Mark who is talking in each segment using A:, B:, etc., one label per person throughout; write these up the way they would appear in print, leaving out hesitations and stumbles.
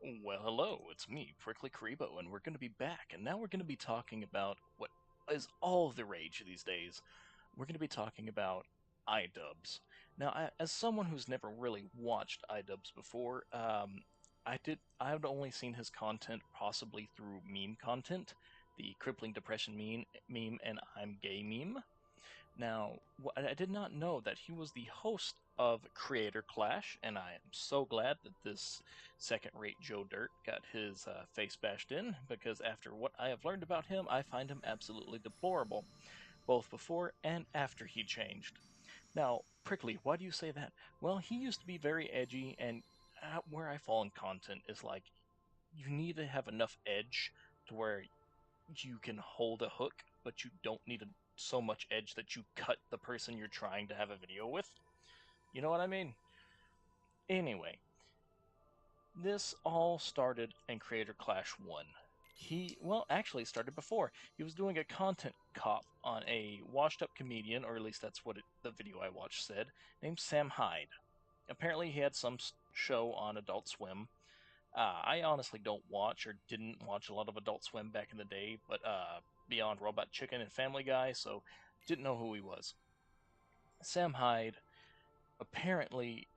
A: Well, hello, it's me, Prickly Karibo, and we're going to be back. And now we're going to be talking about what is all the rage these days. We're going to be talking about iDubbbz. Now, as someone who's never really watched iDubbbz before, I've only seen his content possibly through meme content, the crippling depression meme, and I'm gay meme. Now, I did not know that he was the host of Creator Clash, and I am so glad that this second-rate Joe Dirt got his face bashed in, because after what I have learned about him, I find him absolutely deplorable, both before and after he changed. Now, Prickly, why do you say that? Well, he used to be very edgy, and where I fall in content is like, you need to have enough edge to where you can hold a hook, but you don't need so much edge that you cut the person you're trying to have a video with. You know what I mean? Anyway, this all started in Creator Clash 1. Well, actually, it started before. He was doing a content cop on a washed up comedian, or at least that's what the video I watched said, named Sam Hyde. Apparently, he had some show on Adult Swim. I honestly don't watch or didn't watch a lot of Adult Swim back in the day, but beyond Robot Chicken and Family Guy, so didn't know who he was. Sam Hyde, apparently,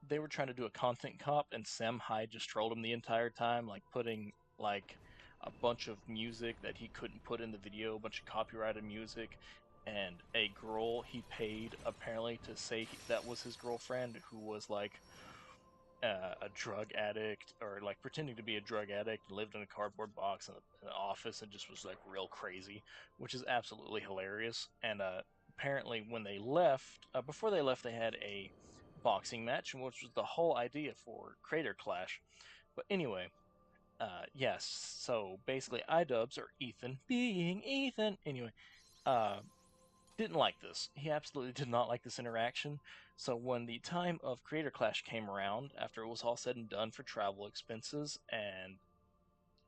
A: they were trying to do a content cop, and Sam Hyde just trolled him the entire time, like putting like a bunch of music that he couldn't put in the video, a bunch of copyrighted music, and a girl he paid apparently to say that was his girlfriend, who was like a drug addict or like pretending to be a drug addict, lived in a cardboard box in an office, and just was like real crazy, which is absolutely hilarious. And apparently, when they left, before they left, they had a boxing match, which was the whole idea for Creator Clash. But anyway, yes. So basically, iDubbbz or Ethan being Ethan. Anyway, uh, didn't like this. He absolutely did not like this interaction. So when the time of Creator Clash came around, after it was all said and done for travel expenses and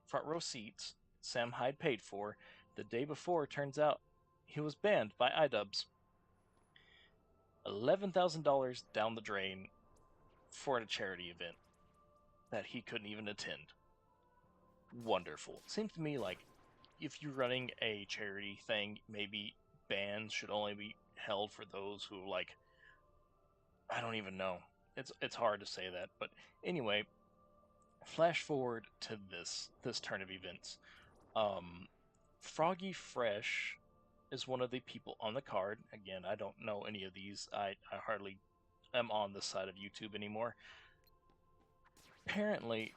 A: front row seats Sam Hyde paid for, the day before, it turns out he was banned by iDubbbz. $11,000 down the drain for a charity event that he couldn't even attend. Wonderful. Seems to me like if you're running a charity thing, maybe bans should only be held for those who like I don't even know. It's hard to say that, but anyway, flash forward to this turn of events. Um, Froggy Fresh is one of the people on the card. Again, I don't know any of these. I hardly am on this side of YouTube anymore. Apparently,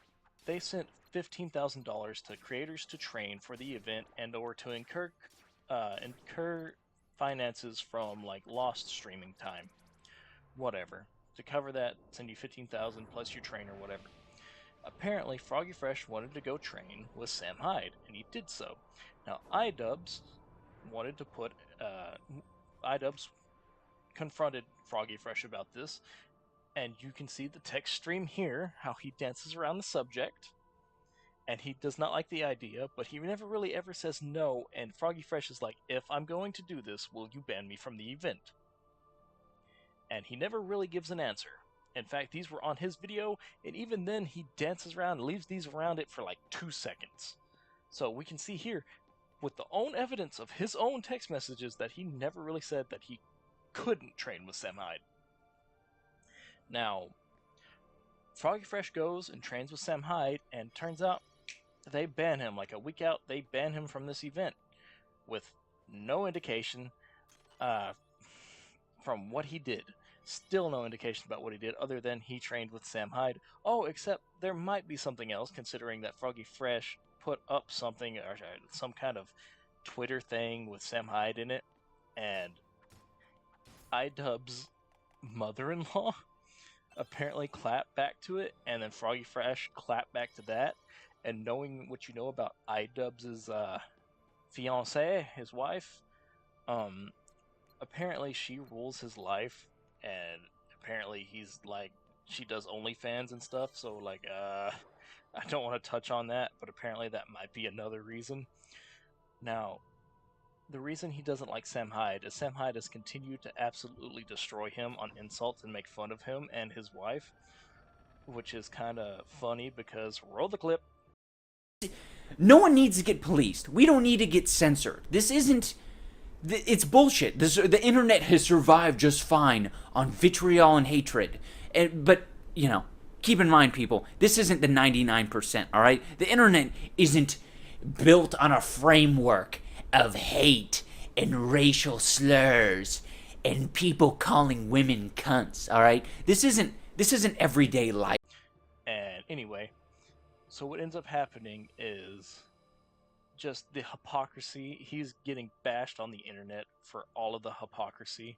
A: they sent $15,000 to creators to train for the event and/or to incur finances from like lost streaming time. Whatever. To cover that, send you 15,000 plus your train or whatever. Apparently, Froggy Fresh wanted to go train with Sam Hyde, and he did so. Now, wanted to put iDubbbz confronted Froggy Fresh about this, and you can see the text stream here how he dances around the subject. And he does not like the idea, but he never really ever says no. And Froggy Fresh is like, "If I'm going to do this, will you ban me from the event?" And he never really gives an answer. In fact, these were on his video, and even then he dances around and leaves these around it for like 2 seconds. So we can see here, with the own evidence of his own text messages, that he never really said that he couldn't train with Sam Hyde. Now, Froggy Fresh goes and trains with Sam Hyde, and turns out they ban him. Like a week out, they ban him from this event with no indication uh, from what he did. Still no indication about what he did other than he trained with Sam Hyde. Oh, except there might be something else considering that Froggy Fresh put up something or some kind of Twitter thing with Sam Hyde in it, and iDubbbz mother-in-law apparently clapped back to it, and then Froggy Fresh clapped back to that. And knowing what you know about iDubbbz's fiancée, his wife, um, apparently she rules his life, and apparently he's like she does OnlyFans and stuff. So like, I don't want to touch on that, but apparently that might be another reason. Now, the reason he doesn't like Sam Hyde is Sam Hyde has continued to absolutely destroy him on insults and make fun of him and his wife. which is kind of funny because roll the clip.
B: No one needs to get policed. We don't need to get censored. This isn't. It's bullshit. The internet has survived just fine on vitriol and hatred. But, keep in mind, people, this isn't the 99%, all right? The internet isn't built on a framework of hate and racial slurs and people calling women cunts, all right? This isn't everyday life.
A: And anyway, so what ends up happening is just the hypocrisy. He's getting bashed on the internet for all of the hypocrisy,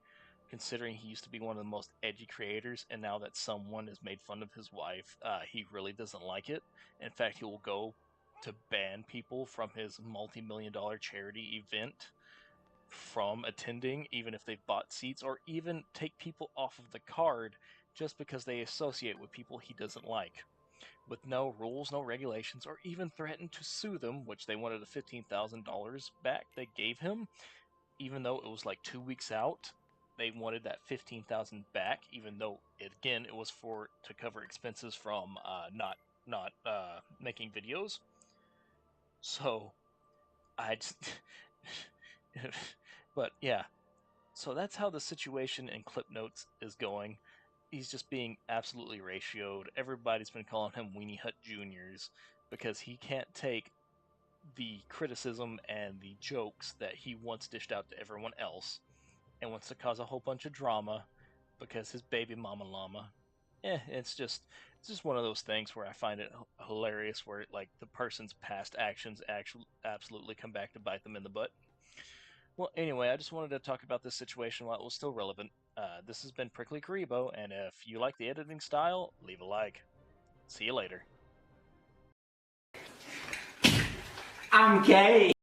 A: considering he used to be one of the most edgy creators, and now that someone has made fun of his wife, he really doesn't like it. In fact, he will go to ban people from his multi-million-dollar charity event from attending, even if they've bought seats, or even take people off of the card just because they associate with people he doesn't like, with no rules, no regulations, or even threatened to sue them, which they wanted the $15,000 back they gave him, even though it was like 2 weeks out. They wanted that $15,000 back, even though it was to cover expenses from not making videos. So I just, but yeah. So that's how the situation in Clip Notes is going. He's just being absolutely ratioed. Everybody's been calling him Weenie Hut Juniors because he can't take the criticism and the jokes that he once dished out to everyone else, and wants to cause a whole bunch of drama because his baby mama llama. It's just one of those things where I find it hilarious, where like the person's past actions actually absolutely come back to bite them in the butt. Well, anyway, I just wanted to talk about this situation while it was still relevant. This has been Prickly Karibo, and if you like the editing style, leave a like. See you later.
B: I'm gay.